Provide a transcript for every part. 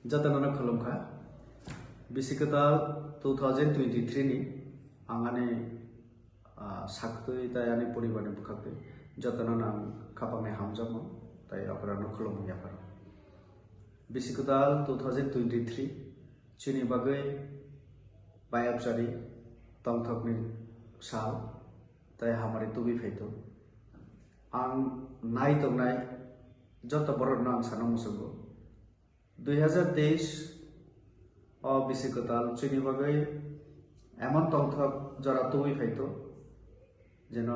Jatanana Kolomka Bisikata 2023 ni angane sakto tayani poribane bukakte jatanana kapame hamjamo tai aparano kolom yaparo Bisikata 2023 chini bagai bayapsari tongthokni sal tai hamari tubi feito ang nai tongnai jota borok nang sano musugo 2023 Bisikata chini bagai এমন তথ্যক যারা তুই হয়তো যেন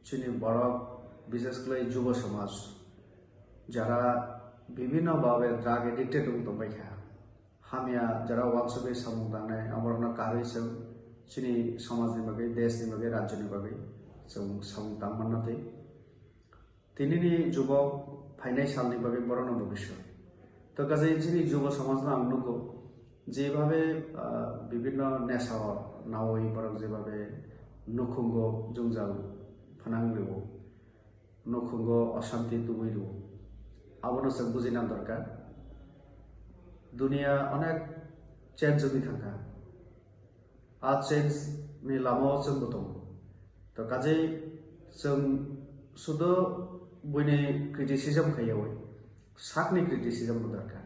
চিনি বড় বিশেষ করে যুব সমাজ যারা বিভিন্ন ভাবে ড্রাগ এডিক্টেড দবাই খা হামিয়া যারা ওয়াটসঅ্যাপে সামুদানে আমরনা কারইছে চিনি সমাজনি বাগে দেশনি বাগে রাজ্যনি বাগে जों সামুদান মাননাতে তিনিনি যুবক ফাইনান্সিয়ালনি বাগে বড়ন ভবিষ্যৎ তো কাজে চিনি যুব সমাজ না আমনুকো যেভাবে বিভিন্ন নেশা নাওই বরং যেভাবে নখুঙ্গ জঞ্জাল ফানাংলেও নখুঙ্গ অশান্তি তুবইলেও আবনো जों বুঝিনা দরকার দুনিয়া অনেক চেঞ্জ হই থাকা आ চেঞ্জ नि लामाव जोंबो दं তো কাজেই जों শুধু বইনি ক্রিটিসিজম খাইয়াও সাকনি ক্রিটিসিজম দরকার